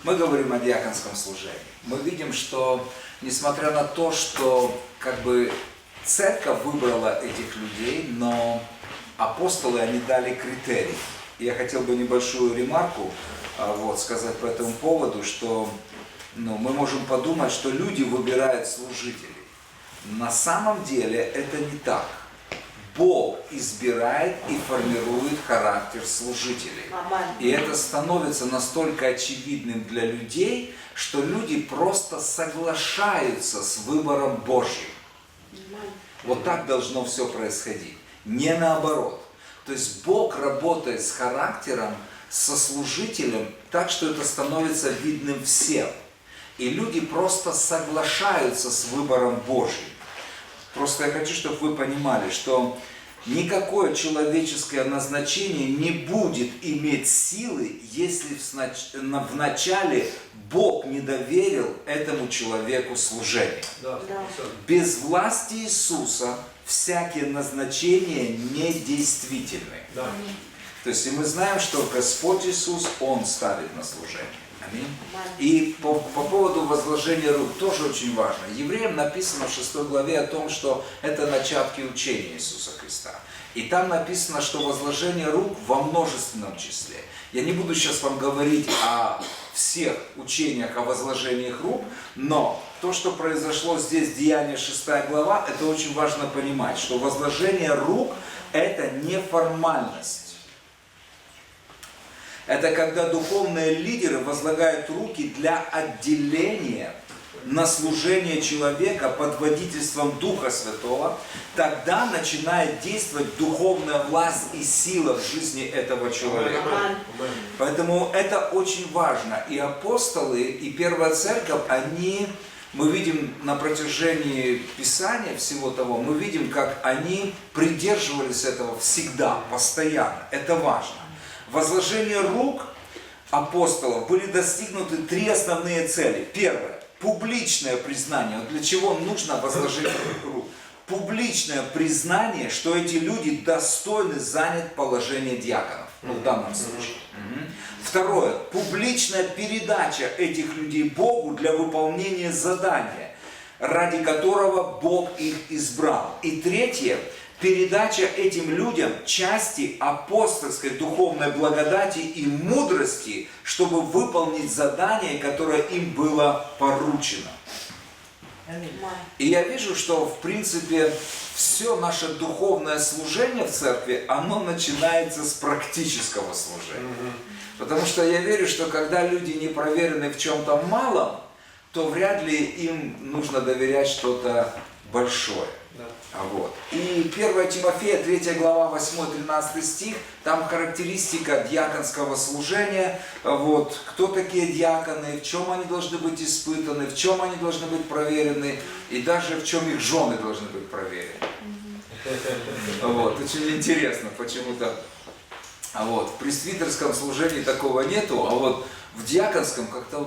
Мы говорим о диаконском служении. Мы видим, что несмотря на то, что церковь выбрала этих людей, но апостолы, они дали критерии. И я хотел бы небольшую ремарку сказать по этому поводу, что мы можем подумать, что люди выбирают служителей. На самом деле это не так. Бог избирает и формирует характер служителей. И это становится настолько очевидным для людей, что люди просто соглашаются с выбором Божьим. Вот так должно все происходить, не наоборот. То есть Бог работает с характером, со служителем, так что это становится видным всем. И люди просто соглашаются с выбором Божьим. Просто я хочу, чтобы вы понимали, что никакое человеческое назначение не будет иметь силы, если вначале Бог не доверил этому человеку служение. Без власти Иисуса всякие назначения недействительны. То есть и мы знаем, что Господь Иисус, Он ставит на служение. Аминь. И по поводу возложения рук тоже очень важно. Евреям написано в 6 главе о том, что это начатки учения Иисуса Христа. И там написано, что возложение рук во множественном числе. Я не буду сейчас вам говорить о всех учениях о возложении рук, но то, что произошло здесь, Деяния 6 глава, это очень важно понимать, что возложение рук – это не формальность. Это когда духовные лидеры возлагают руки для отделения на служение человека под водительством Духа Святого, тогда начинает действовать духовная власть и сила в жизни этого человека. Поэтому это очень важно. И апостолы, и Первая Церковь, мы видим на протяжении Писания всего того, мы видим, как они придерживались этого всегда, постоянно. Это важно. Возложение рук апостолов были достигнуты 3 основные цели. Первое. Публичное признание. Вот для чего нужно возложение рук? Публичное признание, что эти люди достойны занять положение диаконов. В данном случае. Второе. Публичная передача этих людей Богу для выполнения задания, ради которого Бог их избрал. И третье. Передача этим людям части апостольской духовной благодати и мудрости, чтобы выполнить задание, которое им было поручено. И я вижу, что в принципе все наше духовное служение в церкви, оно начинается с практического служения. Потому что я верю, что когда люди не проверены в чем-то малом, то вряд ли им нужно доверять что-то большое. И 1 Тимофея, 3 глава, 8-13 стих, там характеристика диаконского служения, кто такие диаконы, в чем они должны быть испытаны, в чем они должны быть проверены, и даже в чем их жены должны быть проверены. Очень интересно, почему-то в пресвитерском служении такого нету, а в диаконском как-то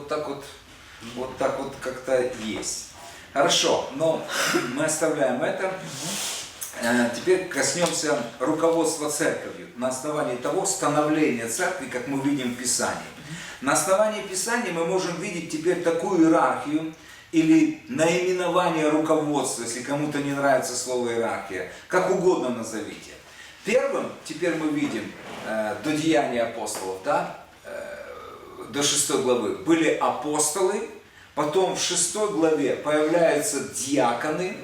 вот так как-то есть. Хорошо, но мы оставляем это. Теперь коснемся руководства церковью на основании того становления церкви, как мы видим в Писании. На основании Писания мы можем видеть теперь такую иерархию или наименование руководства, если кому-то не нравится слово иерархия, как угодно назовите. Первым, теперь мы видим до Деяния апостолов, до 6 главы, были апостолы. Потом в 6 главе появляются диаконы.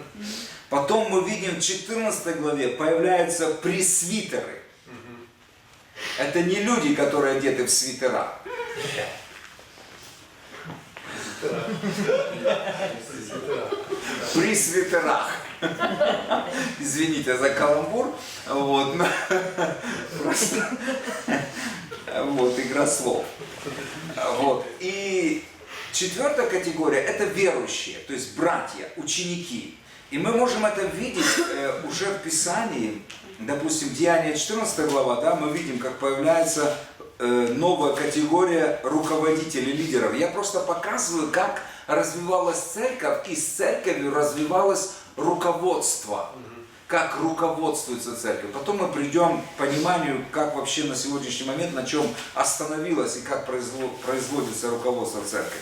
Потом мы видим в 14 главе появляются пресвитеры. Это не люди, которые одеты в свитера. При свитерах. Извините за каламбур. Просто игра слов. И 4-я категория – это верующие, то есть братья, ученики. И мы можем это видеть уже в Писании, допустим, Деяния 14 глава, мы видим, как появляется новая категория руководителей, лидеров. Я просто показываю, как развивалась церковь, и с церковью развивалось руководство. как руководствуется церковь. Потом мы придем к пониманию, как вообще на сегодняшний момент, на чем остановилось и как производится руководство церкви.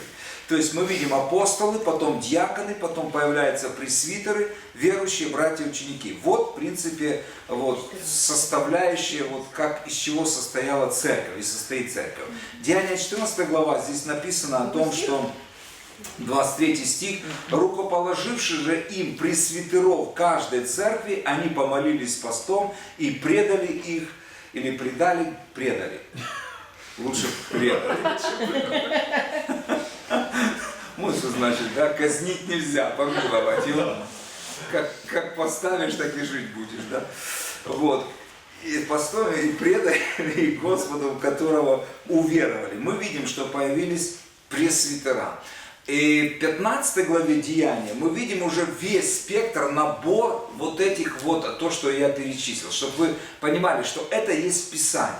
То есть мы видим апостолы, потом диаконы, потом появляются пресвитеры, верующие, братья, ученики. Вот, в принципе, вот, составляющие, вот, как, из чего состояла церковь и состоит церковь. Деяния 14 глава, здесь написано о том, что 23 стих. «Рукоположивши же им пресвитеров каждой церкви, они помолились постом и предали их», или предали. Лучше предали. Вот что значит, да, казнить нельзя, помиловать его. Как поставишь, так и жить будешь, да. Вот. И постом и предали и Господу, в которого уверовали. Мы видим, что появились пресвитера. И в 15 главе Деяния мы видим уже весь спектр, набор вот этих вот, то, что я перечислил, чтобы вы понимали, что это есть в Писании.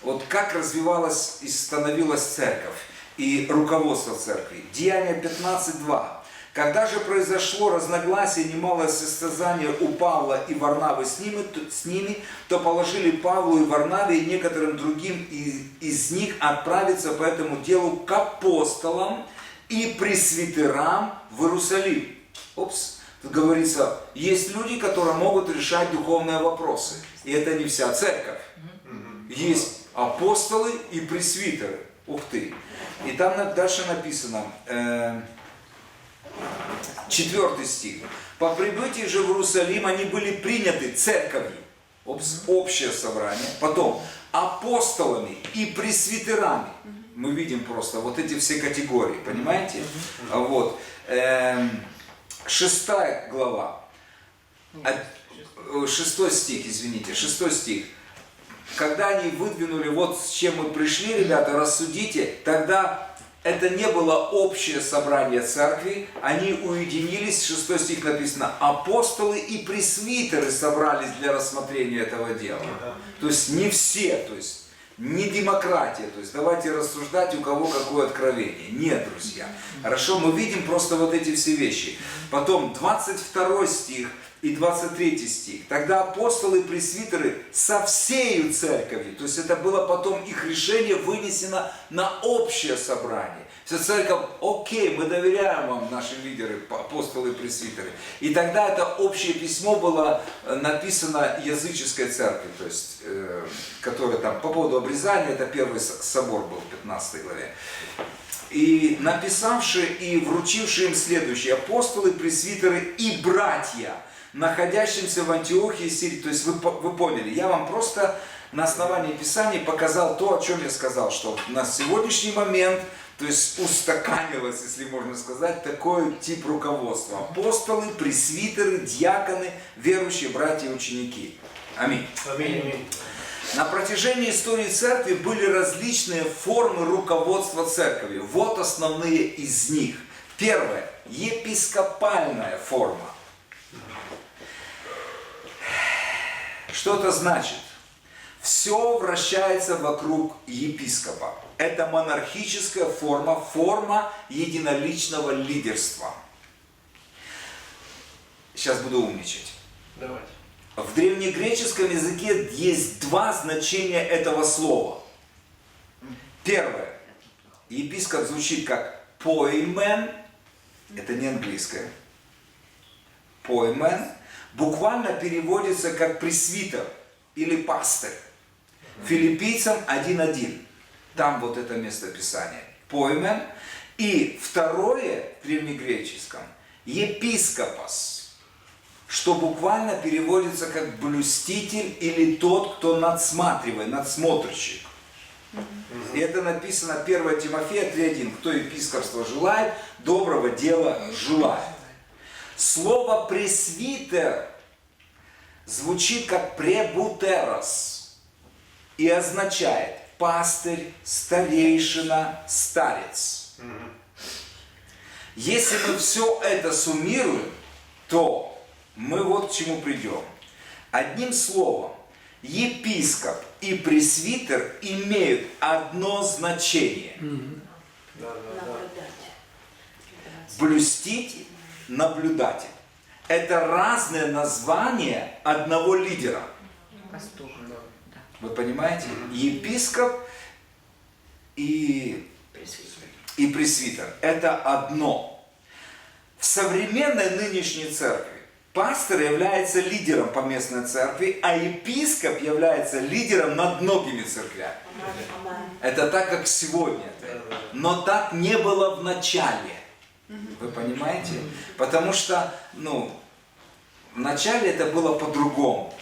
Вот как развивалась и становилась церковь и руководство церкви. Деяния 15:2. «Когда же произошло разногласие, немалое состязание у Павла и Варнавы с ними, то положили Павлу и Варнаве и некоторым другим из них отправиться по этому делу к апостолам и пресвитерам в Иерусалим». Тут говорится, есть люди, которые могут решать духовные вопросы. И это не вся церковь. Есть апостолы и пресвитеры. Ух ты. И там дальше написано, 4 стих. «По прибытии же в Иерусалим они были приняты церковью». Общее собрание. Потом апостолами и пресвитерами. Мы видим просто вот эти все категории, понимаете? Вот. 6 глава. 6 стих, извините, 6 стих. «Когда они выдвинули, вот с чем мы пришли, ребята, рассудите, тогда это не было общее собрание церкви, они уединились», 6 стих написано, «апостолы и пресвитеры собрались для рассмотрения этого дела». То есть не все, то есть не демократия, то есть давайте рассуждать, у кого какое откровение. Нет, друзья. Хорошо, мы видим просто вот эти все вещи. Потом 22 стих и 23 стих. «Тогда апостолы и пресвитеры со всею церковью», то есть это было потом их решение вынесено на общее собрание. Вся церковь, окей, мы доверяем вам, наши лидеры, апостолы и пресвитеры. И тогда это общее письмо было написано языческой церкви, то есть, которая там по поводу обрезания, это первый собор был в 15 главе. «И написавшие и вручившие им следующие: апостолы, пресвитеры и братья, находящимся в Антиохии и Сирии». То есть вы поняли, я вам просто на основании Писаний показал то, о чем я сказал, что на сегодняшний момент, то есть устаканилось, если можно сказать, такой тип руководства. Апостолы, пресвитеры, диаконы, верующие, братья и ученики. Аминь. Аминь. На протяжении истории церкви были различные формы руководства церковью. Вот основные из них. Первое. Епископальная форма. Что это значит? Все вращается вокруг епископа. Это монархическая форма, форма единоличного лидерства. Сейчас буду умничать. Давайте. В древнегреческом языке есть два значения этого слова. Первое. Епископ звучит как поимен. Это не английское. Поимен. Буквально переводится как пресвитер или пастырь. Филиппийцам 1:1. Там вот это местописание. Поимен. И второе в древнегреческом епископос, что буквально переводится как блюститель или тот, кто надсматривает, надсмотрщик. И это написано 1 Тимофея 3:1. Кто епископство желает, доброго дела желает. Слово пресвитер звучит как пребутерос и означает пастырь, старейшина, старец. Если мы все это суммируем, то мы вот к чему придем. Одним словом, епископ и пресвитер имеют одно значение. Блюстить, наблюдатель. это разные названия одного лидера. Пастух. Вы понимаете? Епископ и пресвитер. Это одно. В современной нынешней церкви пастор является лидером поместной церкви, а епископ является лидером над многими церквями. Это так, как сегодня. Но так не было в начале. Вы понимаете? Потому что, в начале это было по-другому.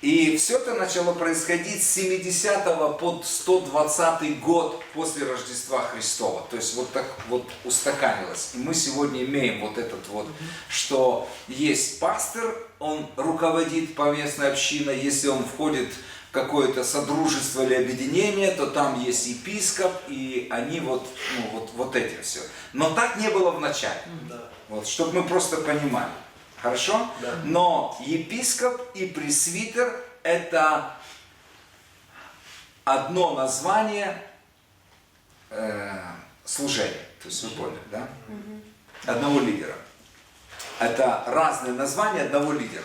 И все это начало происходить с 70 по 120 год после Рождества Христова. То есть вот так вот устаканилось. И мы сегодня имеем вот этот вот, что есть пастор, он руководит поместной общиной, если он входит в какое-то содружество или объединение, то там есть епископ, и они вот эти все. Но так не было в начале. Вот, чтобы мы просто понимали. Хорошо? Да. Но епископ и пресвитер – это одно название служения. То есть вы поняли, да? Одного лидера. Это разные названия одного лидера.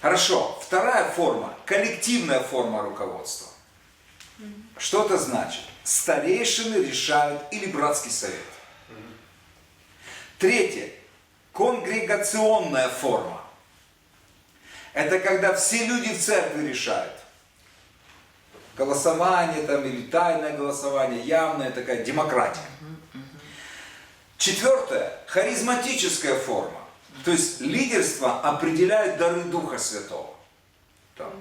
Хорошо. Вторая форма – коллективная форма руководства. Что это значит? Старейшины решают или братский совет. Третье. Конгрегационная форма. Это когда все люди в церкви решают. Голосование там, или тайное голосование, явная такая демократия. Четвертое. Харизматическая форма. То есть лидерство определяет дары Духа Святого. Там,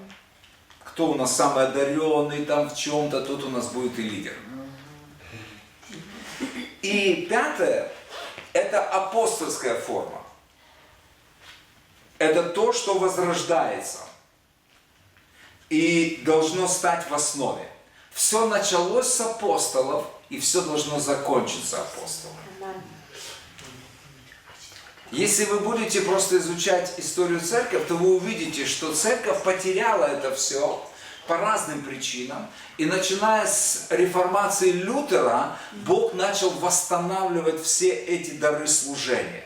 кто у нас самый одаренный там в чем-то, тот у нас будет и лидер. И пятое. Это апостольская форма. Это то, что возрождается и должно стать в основе. Все началось с апостолов, и все должно закончиться апостолами. Если вы будете просто изучать историю церкви, то вы увидите, что церковь потеряла это все по разным причинам. И начиная с реформации Лютера, Бог начал восстанавливать все эти дары служения.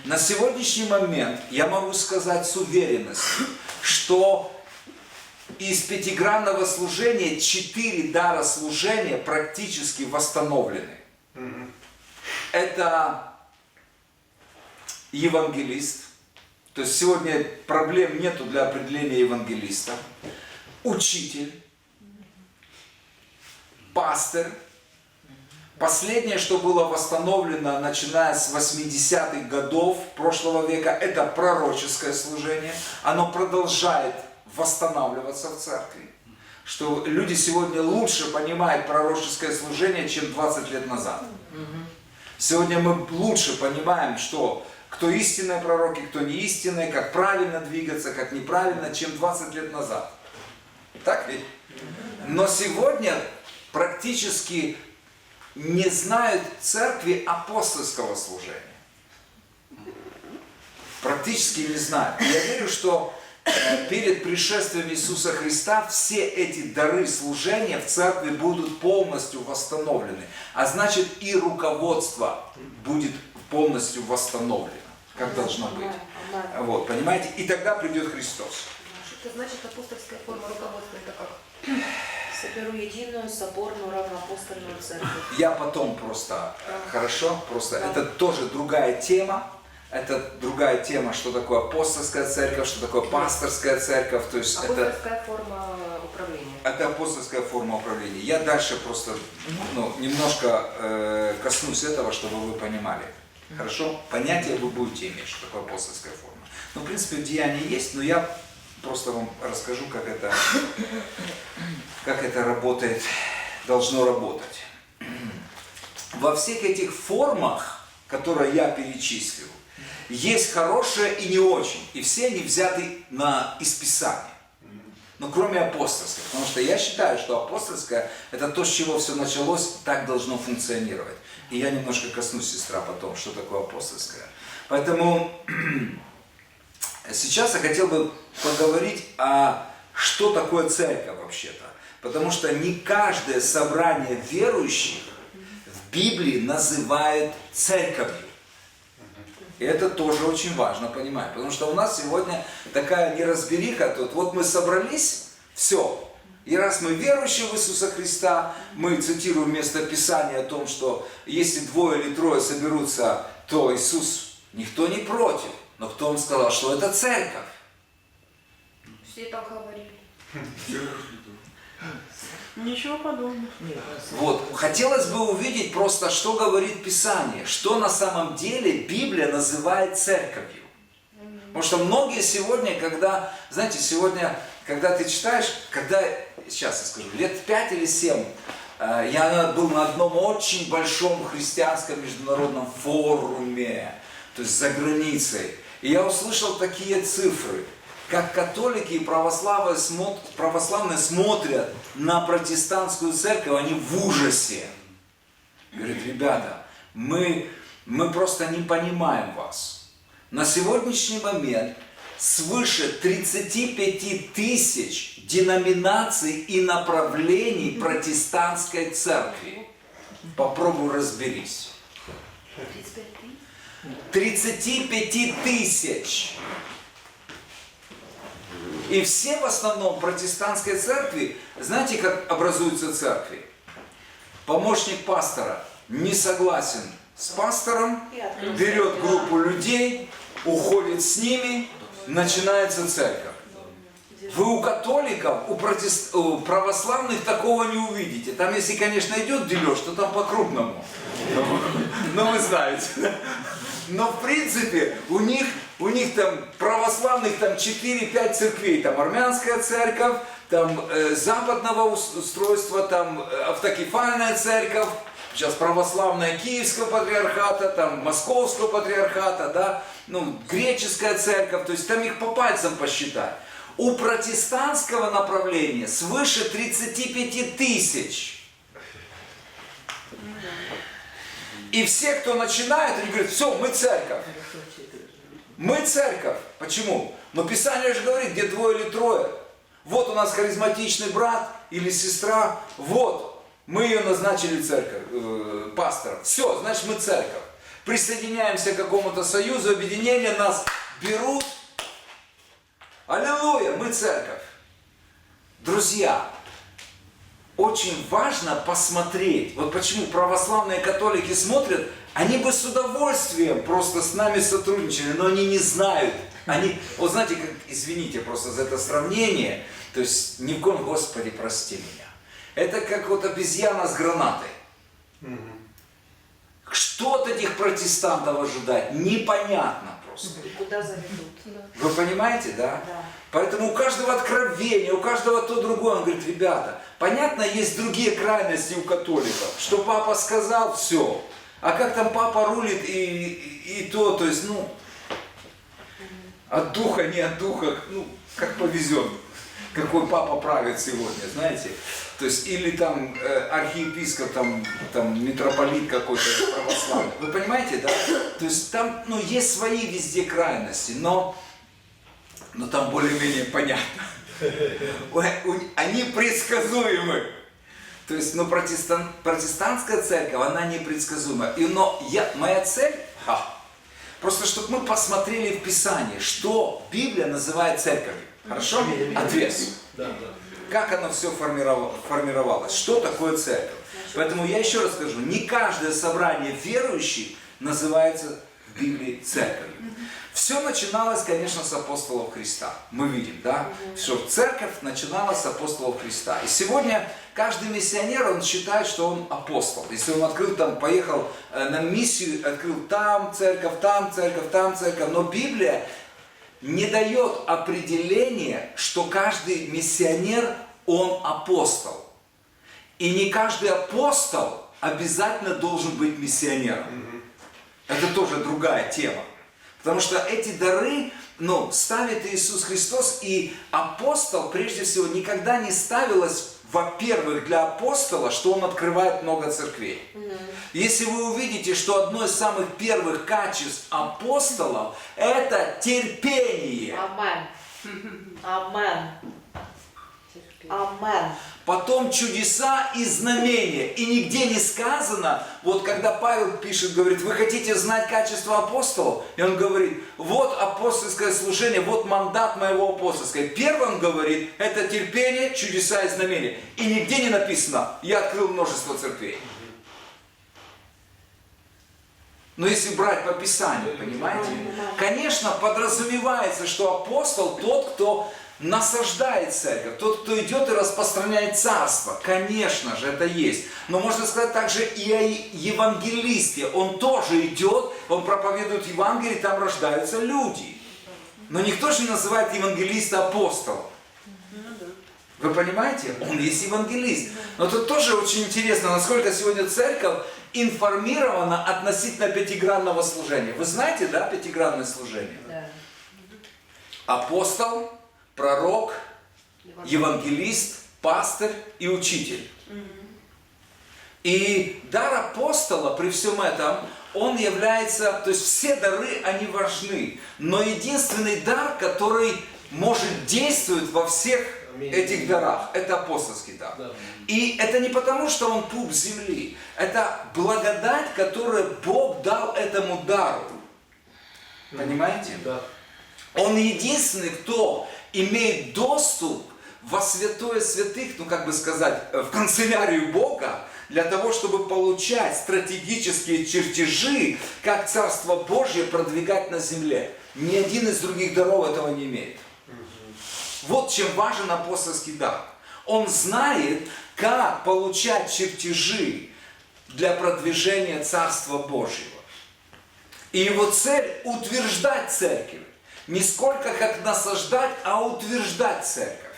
На сегодняшний момент я могу сказать с уверенностью, что из пятигранного служения 4 дара служения практически восстановлены. Это евангелист. То есть сегодня проблем нету для определения евангелиста. Учитель, пастырь. Последнее, что было восстановлено, начиная с 80-х годов прошлого века, это пророческое служение. Оно продолжает восстанавливаться в церкви. Что люди сегодня лучше понимают пророческое служение, чем 20 лет назад. Сегодня мы лучше понимаем, что кто истинные пророки, кто не истинные, как правильно двигаться, как неправильно, чем 20 лет назад. Так ведь? Но сегодня практически не знают церкви апостольского служения. Практически не знают. Я верю, что перед пришествием Иисуса Христа все эти дары служения в церкви будут полностью восстановлены. А значит, и руководство будет полностью восстановлено, как должно быть. Вот, понимаете? И тогда придет Христос. Что значит апостольская форма руководства? Это как? Соберу единую, соборную, равноапостольную церковь. Я потом просто, хорошо? Просто это тоже другая тема. Это другая тема, что такое апостольская церковь, что такое пасторская церковь. То есть Апостольская форма управления. это апостольская форма управления. Я дальше просто немножко коснусь этого, чтобы вы понимали. Хорошо? Понятие вы будете иметь, что такое апостольская форма. Ну, в принципе, в Деянии есть, но я просто вам расскажу, как это работает, должно работать. Во всех этих формах, которые я перечислил, есть хорошее и не очень. И все они взяты из Писания. Но кроме апостольской. Потому что я считаю, что апостольская – это то, с чего все началось, так должно функционировать. И я немножко коснусь, сестра, потом, что такое апостольская. Поэтому сейчас я хотел бы поговорить что такое церковь вообще-то. Потому что не каждое собрание верующих в Библии называют церковью. И это тоже очень важно понимать. Потому что у нас сегодня такая неразбериха тут. Вот мы собрались, все. И раз мы верующие в Иисуса Христа, мы цитируем место Писания о том, что если 2 или 3 соберутся, то Иисус, никто не против. Но кто он сказал, что это церковь? Все так говорили. Ничего подобного. Вот. Хотелось бы увидеть просто, что говорит Писание, что на самом деле Библия называет церковью. Потому что многие сегодня, когда, знаете, сегодня, когда ты читаешь, сейчас я скажу, лет 5 или 7, я был на одном очень большом христианском международном форуме, то есть за границей, и я услышал такие цифры, как католики и православные смотрят на протестантскую церковь, они в ужасе. Говорят, ребята, мы просто не понимаем вас. На сегодняшний момент свыше 35 тысяч деноминаций и направлений протестантской церкви. Попробуй разберись. 35 тысяч. И все в основном протестантской церкви, знаете, как образуются церкви? Помощник пастора не согласен с пастором, берет группу людей, уходит с ними, начинается церковь. Вы у католиков, у православных такого не увидите. Там, если, конечно, идет дележ, то там по-крупному. Но вы знаете. Но в принципе у них там православных там 4-5 церквей. Там армянская церковь, там западного устройства, там автокефальная церковь, сейчас православная Киевского патриархата, там Московского патриархата, да, греческая церковь, то есть там их по пальцам посчитать. У протестантского направления свыше 35 тысяч. И все, кто начинает, они говорят, все, мы церковь. Мы церковь. Почему? Но Писание же говорит, где 2 или 3. Вот у нас харизматичный брат или сестра, вот, мы ее назначили церковь, пастором. Все, значит мы церковь. Присоединяемся к какому-то союзу, объединению, нас берут. Аллилуйя, мы церковь. Друзья, очень важно посмотреть. Вот почему православные католики смотрят, они бы с удовольствием просто с нами сотрудничали, но они не знают. Вот знаете, извините просто за это сравнение, то есть ни в коем, Господи, прости меня. Это как вот обезьяна с гранатой. Что от этих протестантов ожидать? Непонятно просто. Куда заведут? Вы понимаете, да? Да. Поэтому у каждого откровения, у каждого то другое. Он говорит, ребята, понятно, есть другие крайности у католиков, что папа сказал, все. А как там папа рулит и то есть, от духа, не от духа, как повезет. Какой папа правит сегодня, знаете? То есть, или там архиепископ, там митрополит какой-то православный. Вы понимаете, да? То есть там, есть свои везде крайности, но там более-менее понятно. Они предсказуемы. То есть, протестантская церковь, она непредсказуема. Моя цель, просто чтобы мы посмотрели в Писании, что Библия называет церковью. Хорошо? Ответ. Как оно все формировалось? Что такое церковь? Поэтому я еще раз скажу, не каждое собрание верующих называется в Библии церковью. Все начиналось, конечно, с апостолов Христа. Мы видим, да? Что церковь начиналась с апостолов Христа. И сегодня каждый миссионер, он считает, что он апостол. Если он открыл там, поехал на миссию, открыл там церковь, там церковь, там церковь. Но Библия не дает определения, что каждый миссионер, он апостол. И не каждый апостол обязательно должен быть миссионером. Это тоже другая тема. Потому что эти дары, ставит Иисус Христос, и апостол, прежде всего, никогда не ставилось, во-первых, для апостола, что он открывает много церквей. Если вы увидите, что одно из самых первых качеств апостолов – это терпение. Амен. Амен. Амен. Потом чудеса и знамения. И нигде не сказано, вот когда Павел пишет, говорит, вы хотите знать качество апостолов? И он говорит, вот апостольское служение, вот мандат моего апостольского. Первым он говорит, это терпение, чудеса и знамения. И нигде не написано, я открыл множество церквей. Но если брать по Писанию, понимаете? Конечно, подразумевается, что апостол тот, кто насаждает церковь, тот, кто идет и распространяет царство. Конечно же, это есть. Но можно сказать также и о евангелисте. Он тоже идет, он проповедует Евангелие, там рождаются люди. Но никто же не называет евангелиста апостолом. Вы понимаете? Он есть евангелист. Но тут тоже очень интересно, насколько сегодня церковь информирована относительно пятигранного служения. Вы знаете, да, пятигранное служение? Да. Апостол, пророк, евангелист, пастырь и учитель. И дар апостола при всем этом, он является, то есть все дары, они важны. Но единственный дар, который может действовать во всех этих дарах, это апостольский дар. Да. И это не потому, что он пуп земли. Это благодать, которую Бог дал этому дару. Понимаете? Да. Он единственный, кто имеет доступ во святое святых, ну как бы сказать, в канцелярию Бога, для того, чтобы получать стратегические чертежи, как Царство Божье продвигать на земле. Ни один из других даров этого не имеет. Вот чем важен апостольский дар. Он знает, как получать чертежи для продвижения Царства Божьего. И его цель – утверждать церковь. Не сколько как насаждать, а утверждать церковь.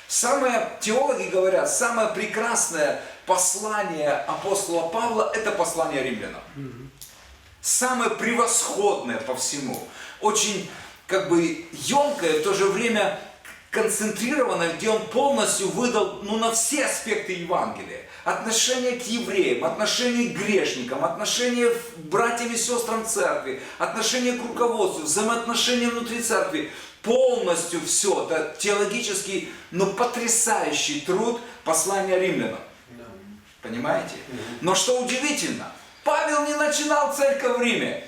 Теологи говорят, самое прекрасное послание апостола Павла – это послание римлянам. Самое превосходное по всему. Очень как бы емкое, в то же время концентрированное, где он полностью выдал на все аспекты Евангелия. Отношение к евреям, отношение к грешникам, отношение к братьям и сестрам церкви, отношение к руководству, взаимоотношения внутри церкви. Полностью все. Это теологический, потрясающий труд послания римлянам. Понимаете? Но что удивительно, Павел не начинал церковь в Риме.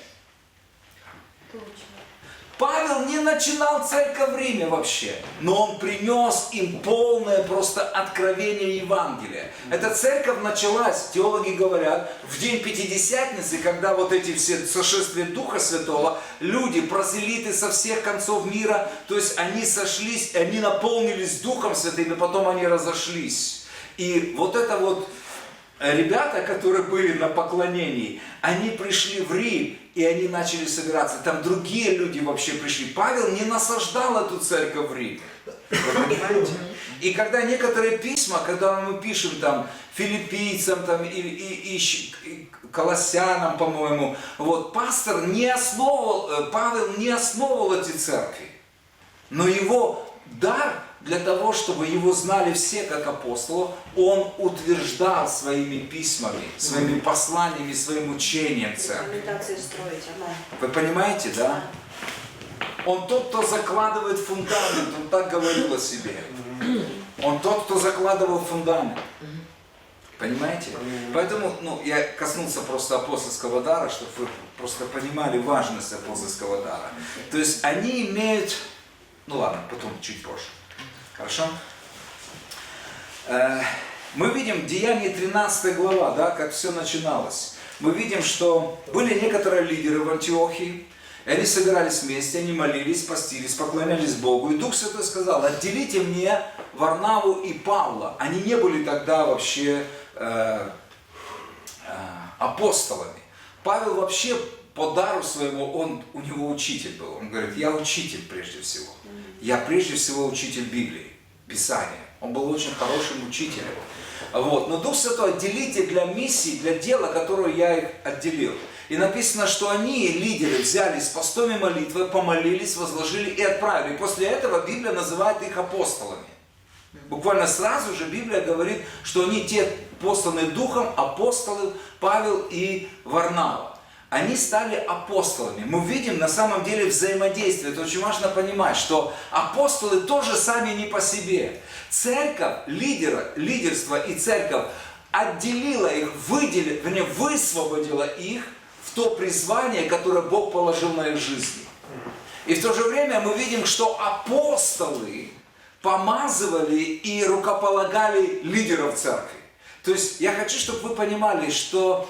Павел не начинал церковь в Риме вообще, но он принес им полное просто откровение Евангелия. Эта церковь началась, теологи говорят, в день Пятидесятницы, когда вот эти все сошествия Духа Святого, люди, прозелиты со всех концов мира, то есть они сошлись, они наполнились Духом Святым, и потом они разошлись. И вот это вот ребята, которые были на поклонении, они пришли в Рим, и они начали собираться. Там другие люди вообще пришли. Павел не насаждал эту церковь в Риме. Вы понимаете? И когда некоторые письма, когда мы пишем там филиппийцам там, и колоссянам, по-моему, вот, Павел не основывал эти церкви. Но его дар для того, чтобы его знали все как апостола, он утверждал своими письмами, своими посланиями, своим учением церкви. Вы понимаете, да? Он тот, кто закладывает фундамент, он так говорил о себе. Он тот, кто закладывал фундамент. Понимаете? Поэтому, я коснулся просто апостольского дара, чтобы вы просто понимали важность апостольского дара. То есть они имеют, ладно, потом чуть позже. Хорошо? Мы видим Деяние 13 глава, да, как все начиналось. Мы видим, что были некоторые лидеры в Антиохии, и они собирались вместе, они молились, постились, поклонялись Богу. И Дух Святой сказал: отделите мне Варнаву и Павла. Они не были тогда вообще апостолами. Павел вообще по дару своему, у него учитель был. Он говорит: я учитель прежде всего. Я прежде всего учитель Библии, Писания. Он был очень хорошим учителем. Вот. Но Дух Святой отделите для миссии, для дела, которое я их отделил. И написано, что они, лидеры, взялись с постом и молитвой, помолились, возложили и отправили. И после этого Библия называет их апостолами. Буквально сразу же Библия говорит, что они те посланные Духом, апостолы Павел и Варнава. они стали апостолами. Мы видим на самом деле взаимодействие. Это очень важно понимать, что апостолы тоже сами не по себе. Церковь, лидерство и церковь отделила их, высвободила их в то призвание, которое Бог положил на их жизни. И в то же время мы видим, что апостолы помазывали и рукополагали лидеров церкви. То есть я хочу, чтобы вы понимали, что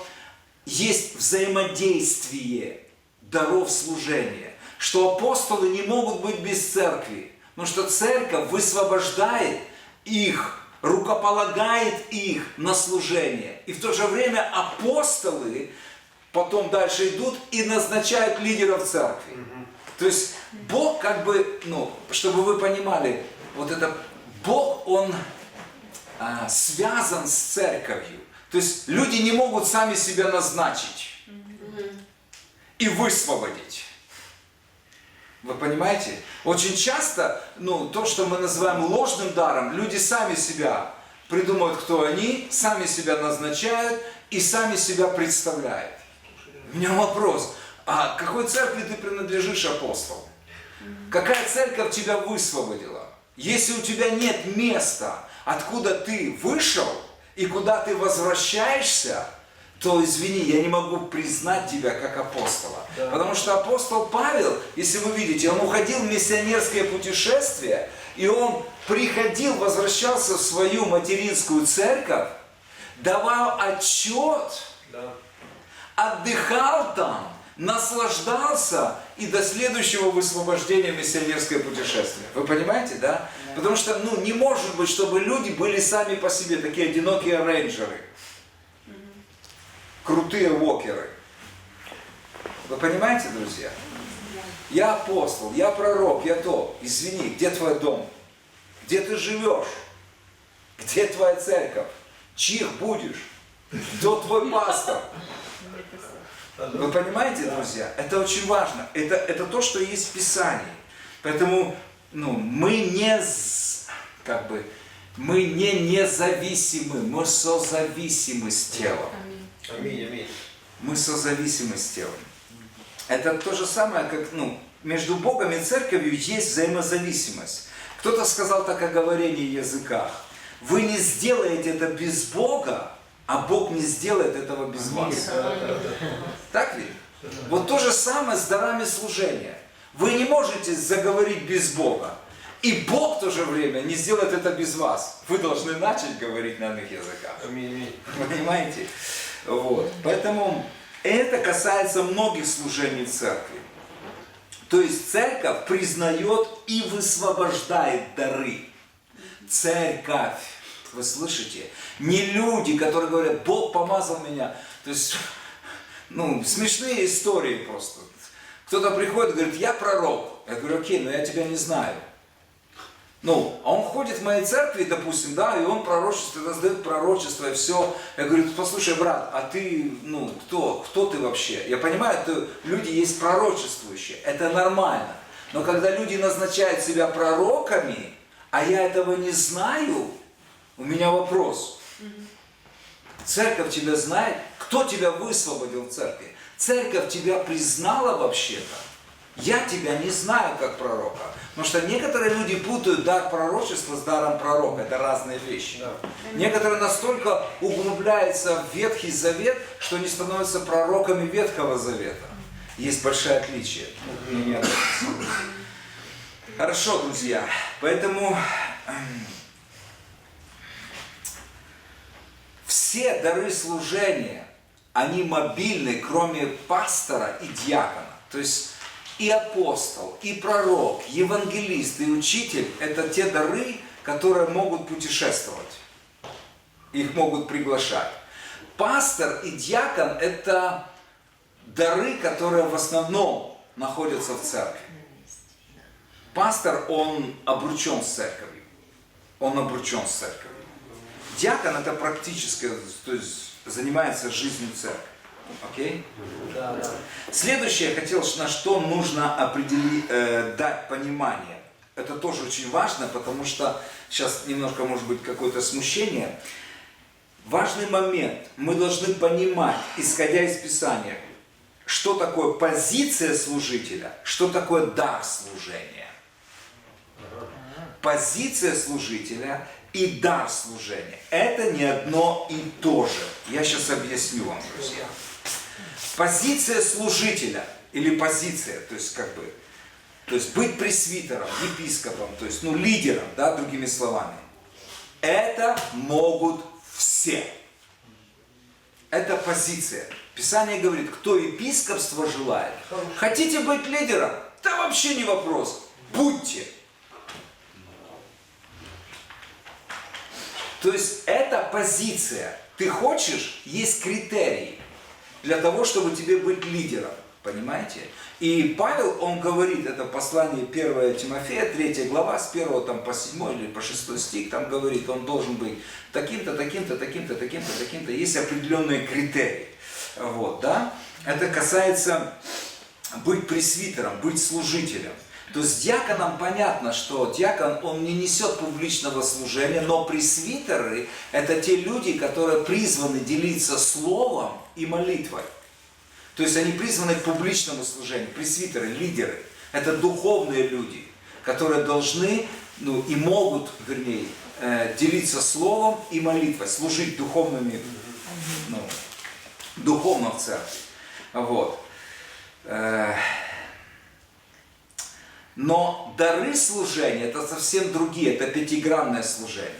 есть взаимодействие даров служения, что апостолы не могут быть без церкви, потому что церковь высвобождает их, рукополагает их на служение. И в то же время апостолы потом дальше идут и назначают лидеров церкви. То есть Бог чтобы вы понимали, вот это Бог, Он связан с церковью. То есть люди не могут сами себя назначить и высвободить. Вы понимаете? Очень часто, то, что мы называем ложным даром, люди сами себя придумывают, кто они, сами себя назначают и сами себя представляют. У меня вопрос, а к какой церкви ты принадлежишь, апостол? Какая церковь тебя высвободила? Если у тебя нет места, откуда ты вышел и куда ты возвращаешься, то, извини, я не могу признать тебя как апостола. Да. Потому что апостол Павел, если вы видите, он уходил в миссионерское путешествие, и он приходил, возвращался в свою материнскую церковь, давал отчет, отдыхал там, наслаждался и до следующего высвобождения миссионерское путешествие. Вы понимаете, да? Потому что, не может быть, чтобы люди были сами по себе, такие одинокие рейнджеры. Крутые вокеры. Вы понимаете, друзья? Я апостол, я пророк, я то. Извини, где твой дом? Где ты живешь? Где твоя церковь? Чьих будешь? Кто твой пастор? Вы понимаете, друзья? Это очень важно. Это то, что есть в Писании. Поэтому мы не независимы, мы созависимы с телом. Аминь. Мы созависимы с телом. Это то же самое, как между Богом и церковью есть взаимозависимость. Кто-то сказал так о говорении языках. Вы не сделаете это без Бога, а Бог не сделает этого без вас. Так ли? Вот то же самое с дарами служения. Вы не можете заговорить без Бога. И Бог в то же время не сделает это без вас. Вы должны начать говорить на иных языках. Понимаете? Вот. Поэтому это касается многих служений в церкви. То есть церковь признает и высвобождает дары. Церковь. Вы слышите? Не люди, которые говорят, Бог помазал меня. То есть, смешные истории просто. Кто-то приходит и говорит, я пророк. Я говорю, окей, но я тебя не знаю. А он ходит в моей церкви, допустим, да, и он раздает пророчество и все. Я говорю, послушай, брат, а ты, кто ты вообще? Я понимаю, что люди есть пророчествующие, это нормально. Но когда люди назначают себя пророками, а я этого не знаю, у меня вопрос. Церковь тебя знает? Кто тебя высвободил в церкви? Церковь тебя признала вообще-то? Я тебя не знаю как пророка. Потому что некоторые люди путают дар пророчества с даром пророка. Это разные вещи. Да. Некоторые настолько углубляются в Ветхий Завет, что они становятся пророками Ветхого Завета. Есть большое отличие. Хорошо, друзья. Поэтому все дары служения, они мобильны, кроме пастора и диакона. То есть и апостол, и пророк, евангелист, и учитель – это те дары, которые могут путешествовать. Их могут приглашать. Пастор и диакон – это дары, которые в основном находятся в церкви. Пастор, он обручен с церковью. Диакон – это практически, то есть занимается жизнью церкви. Окей? Да. Следующее, я хотел, на что нужно дать понимание. Это тоже очень важно, потому что сейчас немножко может быть какое-то смущение. Важный момент. Мы должны понимать, исходя из Писания, что такое позиция служителя, что такое дар служения. Позиция служителя и дар служения – это не одно и то же. Я сейчас объясню вам, друзья. Позиция служителя или позиция, то есть быть пресвитером, епископом, то есть лидером, да, другими словами, это могут все. Это позиция. Писание говорит, кто епископство желает, хотите быть лидером, да вообще не вопрос, будьте. То есть это позиция. Ты хочешь, есть критерии для того, чтобы тебе быть лидером. Понимаете? И Павел, он говорит, это послание 1 Тимофея, 3 глава, с 1 по 7 или по 6 стих, там говорит, он должен быть таким-то, таким-то, таким-то, таким-то, таким-то. Есть определенные критерии. Вот, да? Это касается быть пресвитером, быть служителем. То есть диаконом понятно, что диакон, он не несет публичного служения, но пресвитеры – это те люди, которые призваны делиться словом и молитвой. То есть они призваны к публичному служению. Пресвитеры, лидеры – это духовные люди, которые должны, и могут, вернее, делиться словом и молитвой, служить духовно в церкви. Вот. Но дары служения – это совсем другие, это пятигранное служение.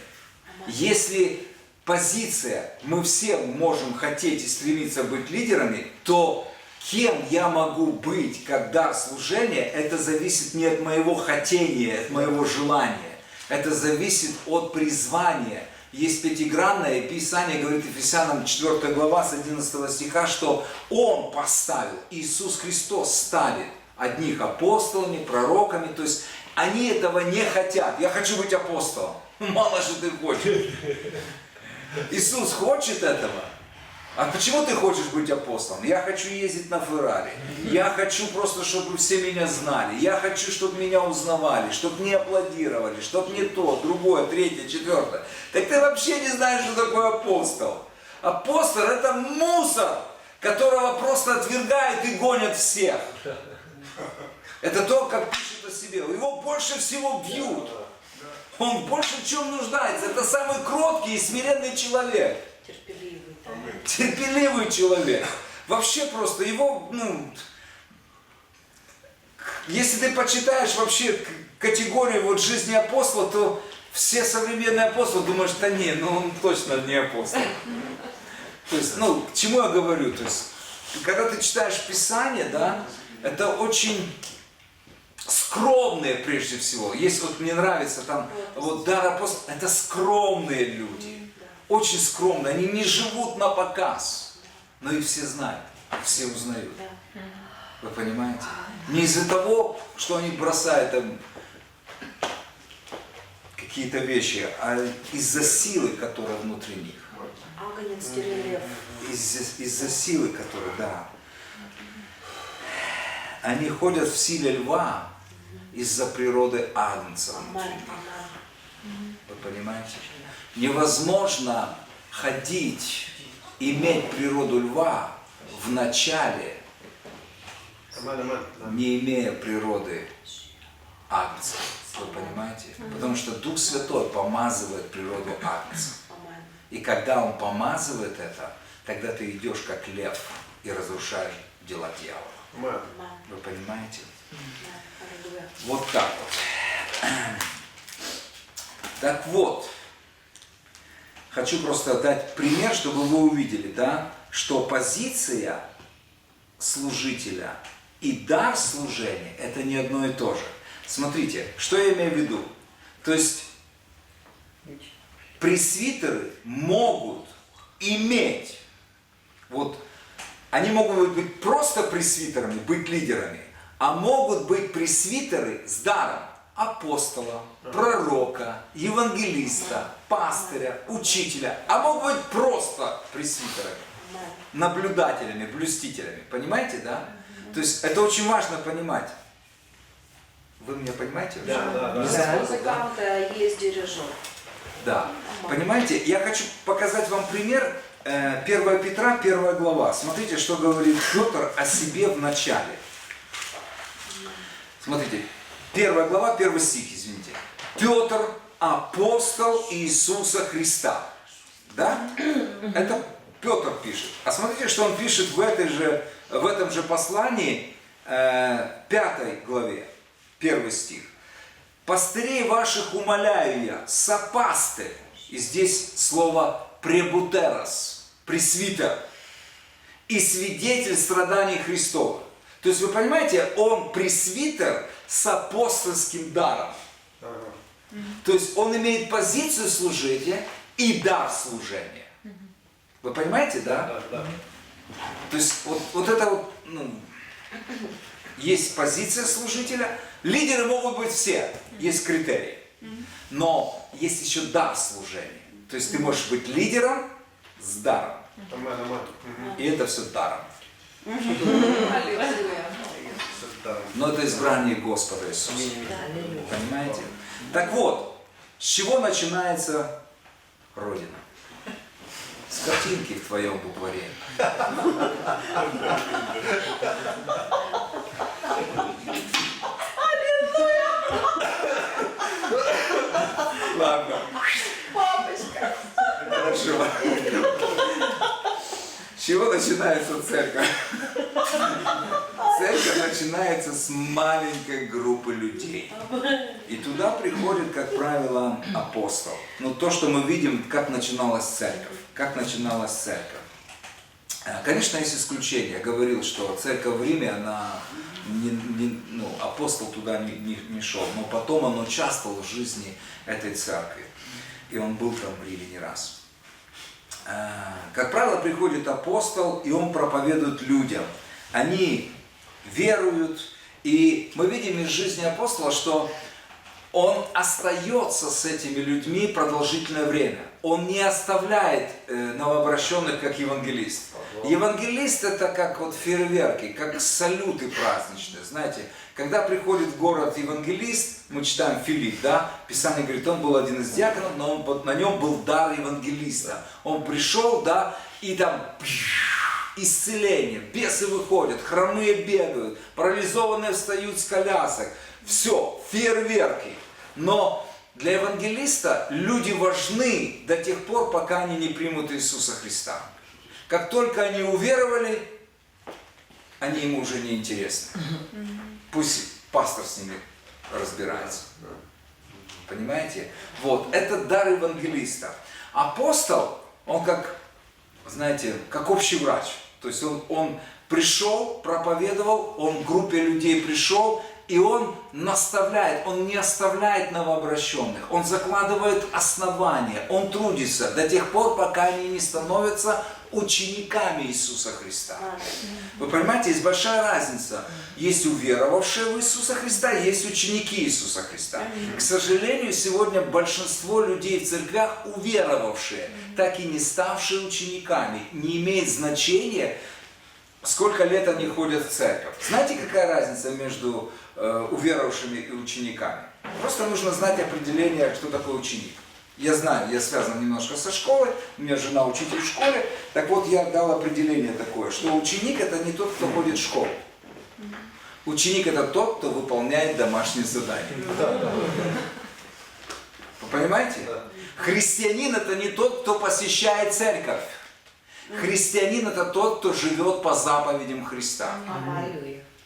Если позиция, мы все можем хотеть и стремиться быть лидерами, то кем я могу быть, как дар служения, это зависит не от моего хотения, от моего желания. Это зависит от призвания. Есть пятигранное, и Писание говорит Ефесянам 4 глава с 11 стиха, что Он поставил, Иисус Христос ставит одних апостолами, пророками, то есть они этого не хотят. Я хочу быть апостолом. Мало что ты хочешь. Иисус хочет этого. А почему ты хочешь быть апостолом? Я хочу ездить на Феррари. Я хочу просто, чтобы все меня знали. Я хочу, чтобы меня узнавали, чтобы мне аплодировали, чтобы мне то, другое, третье, четвертое. Так ты вообще не знаешь, что такое апостол. Апостол – это мусор, которого просто отвергают и гонят всех. Это то, как пишет о себе. Его больше всего бьют. Он больше в чем нуждается. Это самый кроткий и смиренный человек. Терпеливый. Терпеливый человек. Вообще просто его, если ты почитаешь вообще категорию жизни апостола, то все современные апостолы думают, что он точно не апостол. То есть, к чему я говорю? То есть, когда ты читаешь Писание, да, это очень скромные прежде всего. Есть, мне нравится там, дар апостола, это скромные люди. Очень скромные, они не живут на показ, но их все знают, все узнают. Вы понимаете? Не из-за того, что они бросают там какие-то вещи, а из-за силы, которая внутри них. Агнец, лев. Из-за силы, которая, да. Они ходят в силе льва из-за природы агнца внутри них. Вы понимаете? Невозможно ходить, иметь природу льва в начале, не имея природы агнца. Вы понимаете? Потому что Дух Святой помазывает природу агнца. И когда Он помазывает это, тогда ты идешь как лев и разрушаешь дела дьявола. Вы понимаете? Вот так вот. Так вот. Хочу просто дать пример, чтобы вы увидели, да, что позиция служителя и дар служения – это не одно и то же. Смотрите, что я имею в виду. То есть пресвитеры могут иметь, они могут быть просто пресвитерами, быть лидерами, а могут быть пресвитеры с даром апостола, пророка, евангелиста, пастыря, учителя, а могут быть просто пресвитерами, наблюдателями, блюстителями. Понимаете, да? То есть это очень важно понимать. Вы меня понимаете? Да. У музыканта есть дирижер. Да. Понимаете, я хочу показать вам пример, 1 Петра, 1 глава. Смотрите, что говорит Петр о себе в начале. Смотрите, 1 глава, 1 стих, извините. Петр, апостол Иисуса Христа. Да? Это Петр пишет. А смотрите, что он пишет в этом же послании, 5 главе, 1 стих. «Пастырей ваших умоляю я, сопасты». И здесь слово «пребутерос», «пресвитер», «и свидетель страданий Христова». То есть, вы понимаете, он пресвитер с апостольским даром. То есть, он имеет позицию служения и дар служения. Вы понимаете, да? Да. То есть, вот это вот, есть позиция служителя. Лидеры могут быть все, есть критерии. Но есть еще дар служения. То есть, ты можешь быть лидером с даром. И это все даром. Но это избрание Господа Иисуса. Понимаете? Так вот, с чего начинается Родина? С картинки в твоем букваре. Ладно. Папочка. Хорошо. С чего начинается церковь? Церковь начинается с маленькой группы людей. И туда приходит, как правило, апостол. Но то, что мы видим, как начиналась церковь. Как начиналась церковь. Конечно, есть исключения. Я говорил, что церковь в Риме, она апостол туда не шел. Но потом он участвовал в жизни этой церкви. И он был там в Риме не раз. Как правило, приходит апостол, и он проповедует людям. Они веруют, и мы видим из жизни апостола, что он остается с этими людьми продолжительное время. Он не оставляет новообращенных как евангелист. Евангелист это как вот фейерверки, как салюты праздничные. Знаете, когда приходит в город евангелист, мы читаем Филипп, да, Писание говорит, он был один из диаконов, но на нем был дар евангелиста. Он пришел, да, и там исцеление, бесы выходят, хромые бегают, парализованные встают с колясок. Все, фейерверки. Но для евангелиста люди важны до тех пор, пока они не примут Иисуса Христа. Как только они уверовали, они ему уже не интересны. Пусть пастор с ними разбирается. Понимаете? Вот, это дар евангелиста. Апостол, он как, знаете, как общий врач. То есть он пришел, проповедовал, он в группе людей пришел, и он наставляет, он не оставляет новообращенных, он закладывает основания, он трудится до тех пор, пока они не становятся учениками Иисуса Христа. Вы понимаете, есть большая разница. Есть уверовавшие в Иисуса Христа, есть ученики Иисуса Христа. К сожалению, сегодня большинство людей в церквях уверовавшие, так и не ставшие учениками. Не имеет значения, сколько лет они ходят в церковь. Знаете, какая разница между уверовавшими и учениками? Просто нужно знать определение, что такое ученик. Я знаю, я связан немножко со школой, у меня жена учитель в школе, так вот я дал определение такое, что ученик это не тот, кто ходит в школу. Ученик это тот, кто выполняет домашние задания. Вы понимаете? Христианин это не тот, кто посещает церковь. Христианин это тот, кто живет по заповедям Христа.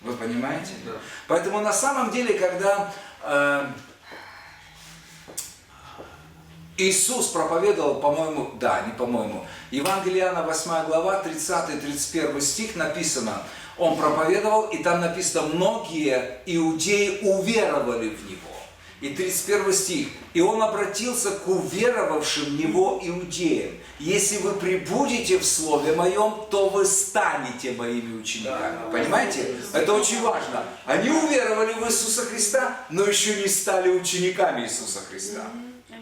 Вы понимаете? Поэтому на самом деле, когда Иисус проповедовал, по-моему, Евангелие Иоанна, 8 глава, 30-31 стих написано, он проповедовал, и там написано, многие иудеи уверовали в Него. И 31 стих, и он обратился к уверовавшим в Него иудеям. Если вы пребудете в Слове Моем, то вы станете моими учениками. Понимаете? Это очень важно. Они уверовали в Иисуса Христа, но еще не стали учениками Иисуса Христа.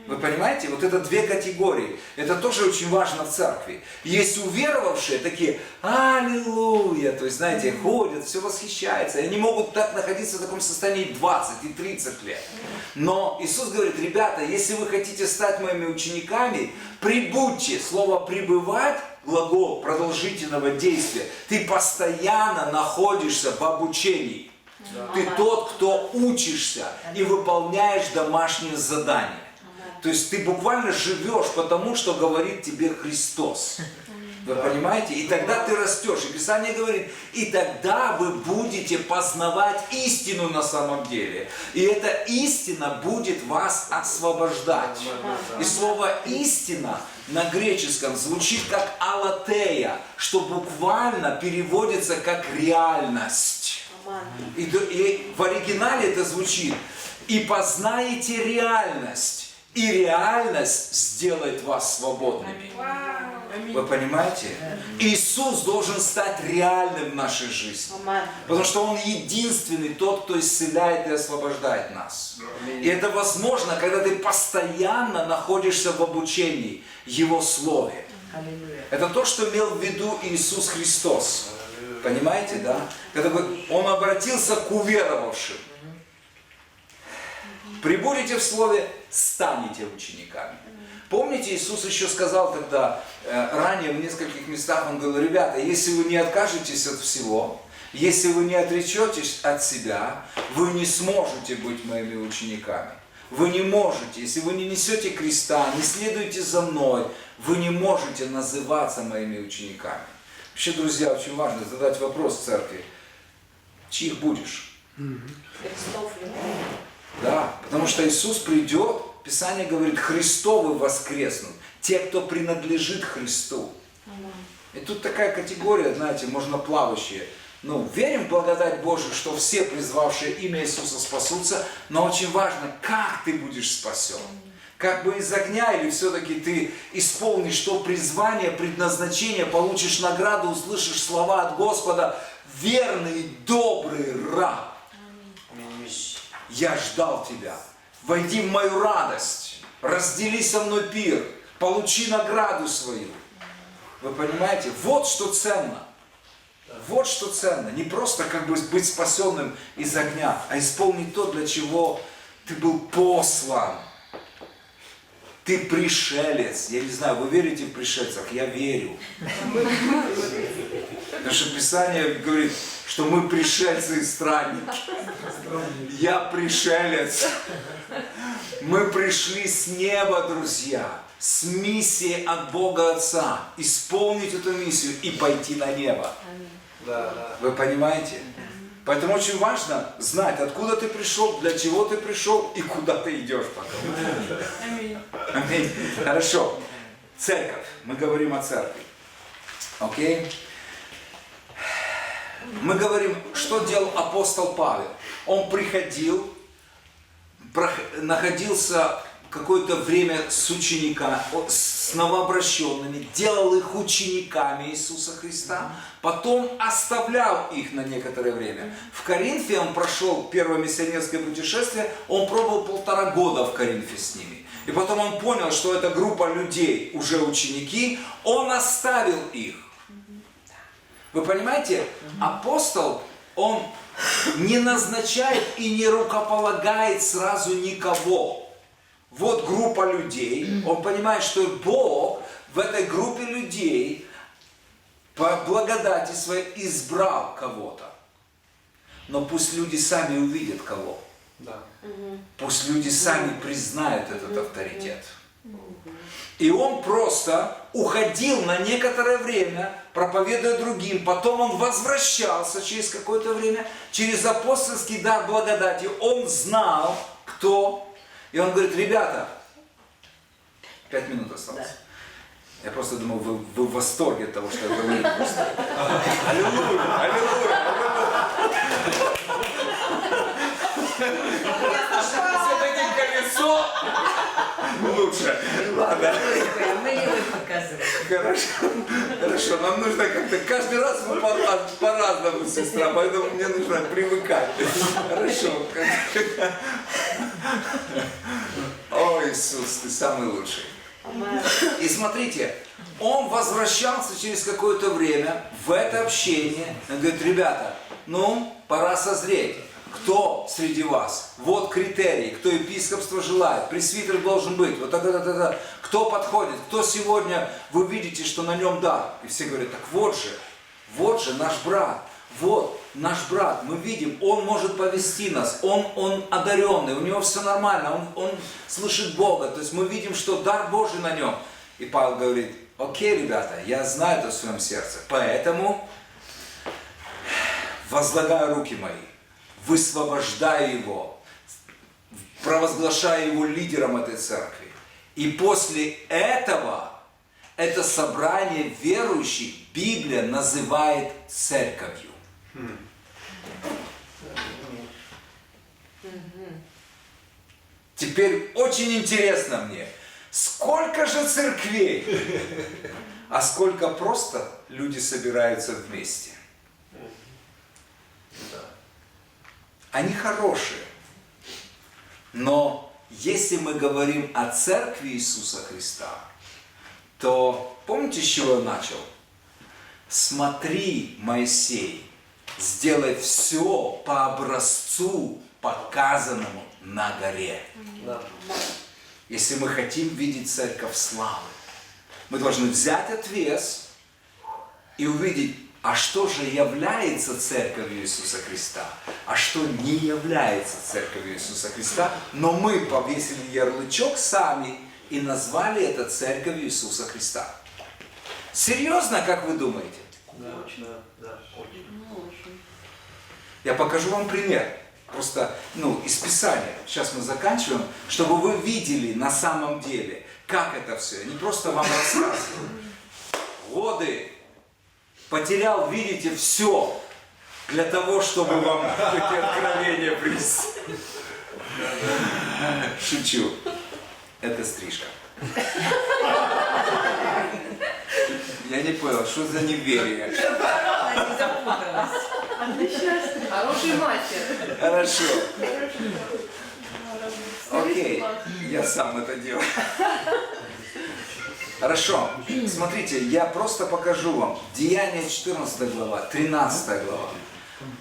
Вы понимаете? Вот это две категории. Это тоже очень важно в церкви. Есть уверовавшие такие, аллилуйя, то есть, знаете, ходят, все восхищаются. И они могут так находиться в таком состоянии 20 и 30 лет. Но Иисус говорит, ребята, если вы хотите стать моими учениками, прибудьте. Слово «пребывать» глагол продолжительного действия. Ты постоянно находишься в обучении. Ты тот, кто учишься и выполняешь домашнее задание. То есть ты буквально живешь потому, что говорит тебе Христос. Вы понимаете? И тогда ты растешь. И Писание говорит, и тогда вы будете познавать истину на самом деле. И эта истина будет вас освобождать. И слово «истина» на греческом звучит как «алатея», что буквально переводится как «реальность». И в оригинале это звучит «и познаете реальность». И реальность сделает вас свободными. Вы понимаете? Иисус должен стать реальным в нашей жизни. Потому что Он единственный тот, кто исцеляет и освобождает нас. И это возможно, когда ты постоянно находишься в обучении Его Слове. Это то, что имел в виду Иисус Христос. Понимаете, да? Когда Он обратился к уверовавшим. Прибудете в Слове, станете учениками. Помните, Иисус еще сказал тогда, ранее в нескольких местах, Он говорил, ребята, если вы не откажетесь от всего, если вы не отречетесь от себя, вы не сможете быть моими учениками. Вы не можете, если вы не несете креста, не следуете за мной, вы не можете называться моими учениками. Вообще, друзья, очень важно задать вопрос в церкви, чьих будешь? Христов ли? Да, потому что Иисус придет, Писание говорит, Христовы воскреснут, те, кто принадлежит Христу. И тут такая категория, знаете, можно плавающие. Верим в благодать Божию, что все, призвавшие имя Иисуса, спасутся, но очень важно, как ты будешь спасен. Как бы из огня, или все-таки ты исполнишь то призвание, предназначение, получишь награду, услышишь слова от Господа, верный, добрый раб. Я ждал тебя. Войди в мою радость. Раздели со мной пир. Получи награду свою. Вы понимаете? Вот что ценно. Вот что ценно. Не просто как бы быть спасенным из огня, а исполнить то, для чего ты был послан. Ты пришелец. Я не знаю, вы верите в пришельцев? Я верю. Потому что Писание говорит, что мы пришельцы и странники. Я пришелец. Мы пришли с неба, друзья, с миссией от Бога Отца. Исполнить эту миссию и пойти на небо. Вы понимаете? Поэтому очень важно знать, откуда ты пришел, для чего ты пришел и куда ты идешь потом. Аминь. Хорошо. Церковь. Мы говорим о церкви. Окей? Мы говорим, что делал апостол Павел. Он приходил, находился какое-то время с учениками, с новообращенными, делал их учениками Иисуса Христа, потом оставлял их на некоторое время. В Коринфе он прошел первое миссионерское путешествие, он пробыл 1,5 года в Коринфе с ними. И потом он понял, что эта группа людей уже ученики, он оставил их. Вы понимаете, апостол, он не назначает и не рукополагает сразу никого. Вот группа людей, он понимает, что Бог в этой группе людей по благодати своей избрал кого-то. Но пусть люди сами увидят кого. Пусть люди сами признают этот авторитет. И он просто уходил на некоторое время, проповедуя другим. Потом он возвращался через какое-то время, через апостольский дар благодати. Он знал, кто. И он говорит, ребята, 5 минут осталось. Да. Я просто думал, вы в восторге от того, что я говорю. Аллилуйя, аллилуйя, все-таки колесо лучше. Ладно. Мы его показываем. Хорошо, нам нужно как-то, каждый раз мы по-разному, сестра, поэтому мне нужно привыкать. Хорошо. О, Иисус, ты самый лучший. И смотрите, он возвращался через какое-то время в это общение. Он говорит, ребята, ну, пора созреть. Кто среди вас? Вот критерии, кто епископство желает, пресвитер должен быть, вот так. Кто подходит, кто сегодня, вы видите, что на нем дар. И все говорят, так вот же наш брат, вот наш брат, мы видим, он может повести нас, он одаренный, у него все нормально, он слышит Бога, то есть мы видим, что дар Божий на нем. И Павел говорит, окей, ребята, я знаю это в своем сердце, поэтому возлагаю руки мои, высвобождаю его, провозглашаю его лидером этой церкви. И после этого это собрание верующих Библия называет церковью. Теперь очень интересно мне, сколько же церквей, а сколько просто люди собираются вместе. Они хорошие. Но если мы говорим о церкви Иисуса Христа, то помните, с чего я начал? Смотри, Моисей, сделай все по образцу, показанному на горе. Да. Если мы хотим видеть церковь славы, мы должны взять отвес и увидеть, а что же является церковью Иисуса Христа, а что не является церковью Иисуса Христа, но мы повесили ярлычок сами и назвали это церковью Иисуса Христа. Серьезно, как вы думаете? Да, да, очень. Я покажу вам пример. Просто, из Писания. Сейчас мы заканчиваем, чтобы вы видели на самом деле, как это все. Я не просто вам рассказываю. Годы потерял, видите, все для того, чтобы вам эти откровения принести. Шучу. Это стрижка. Я не понял, что за неверие. Она не запуталась. Хороший мастер. Хорошо. Окей, я сам это делаю. Хорошо, смотрите, я просто покажу вам. Деяния 14 глава, 13 глава.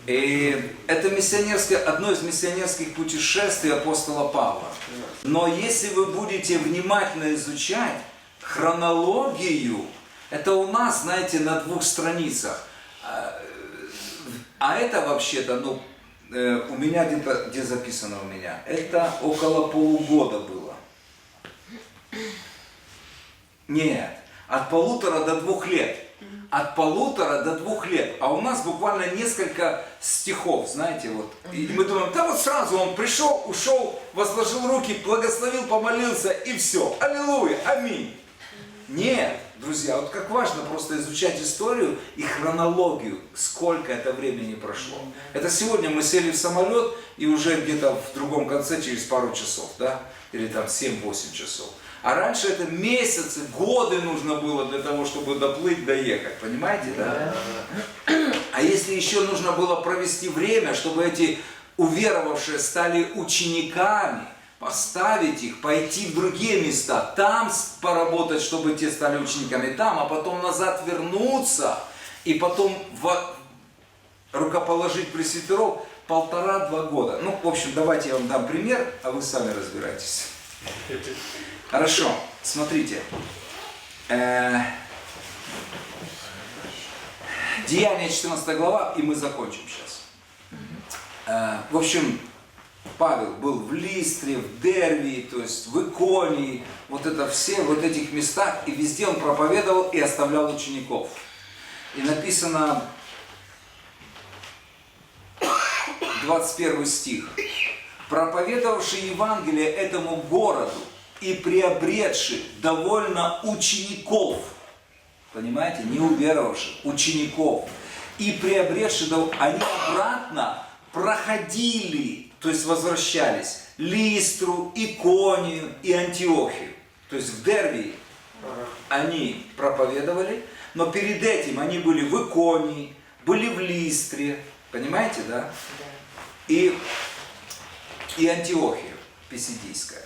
И это одно из миссионерских путешествий апостола Павла. Но если вы будете внимательно изучать хронологию, это у нас, знаете, на 2 страницах. А это вообще-то, у меня где записано у меня, это около полугода было. Нет, от 1,5 до 2 лет. От 1,5 до 2 лет. А у нас буквально несколько стихов, знаете, вот. И мы думаем, да вот сразу он пришел, ушел, возложил руки, благословил, помолился и все. Аллилуйя, аминь. Нет, друзья, вот как важно просто изучать историю и хронологию, сколько это времени прошло. Это сегодня мы сели в самолет и уже где-то в другом конце через пару часов, да, или там 7-8 часов. А раньше это месяцы, годы нужно было для того, чтобы доплыть, доехать, понимаете, да? А если еще нужно было провести время, чтобы эти уверовавшие стали учениками, поставить их, пойти в другие места, там поработать, чтобы те стали учениками там, а потом назад вернуться, и потом рукоположить пресвитеров 1,5-2 года. В общем, давайте я вам дам пример, а вы сами разбирайтесь. Хорошо, смотрите. Деяния 14 глава, и мы закончим сейчас. В общем, Павел был в Листре, в Дервии, то есть в Иконии, вот это все, вот этих местах, и везде он проповедовал и оставлял учеников. И написано 21 стих. Проповедовавший Евангелие этому городу и приобретший довольно учеников, понимаете, не уверовавших, учеников, и приобретший, они обратно проходили, то есть возвращались, Листру, Иконию и Антиохию. То есть в Дервии они проповедовали, но перед этим они были в Иконии, были в Листре, понимаете, да? И Антиохия Писидийская.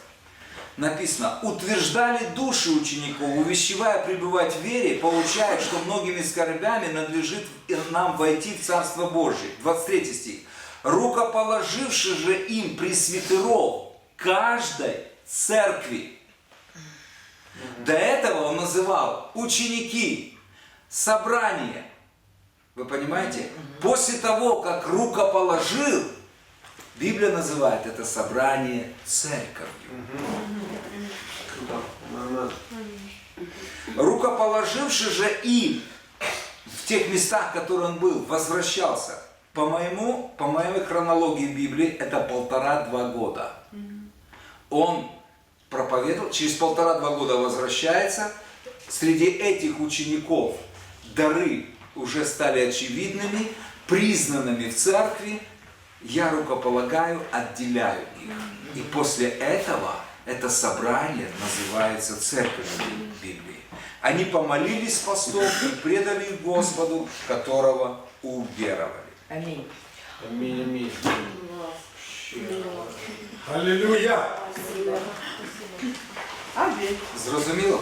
написано, утверждали души учеников, увещевая пребывать в вере, получая, что многими скорбями надлежит нам войти в Царство Божие. 23 стих. Рукоположивши же им пресвитеров каждой церкви. До этого он называл ученики, собрание. Вы понимаете? После того, как рукоположил, Библия называет это собрание церковью. Рукоположивши же им в тех местах, в которых он был, возвращался. По моей хронологии Библии это 1,5-2 года. Он проповедовал, через 1,5-2 года возвращается. Среди этих учеников дары уже стали очевидными, признанными в церкви. Я рукополагаю, отделяю их. И после этого это собрание называется церковью Библии. Они помолились постом и предали их Господу, которого уверовали. Аминь. Аминь, аминь. Аллилуйя! Аминь. Зрозуміло?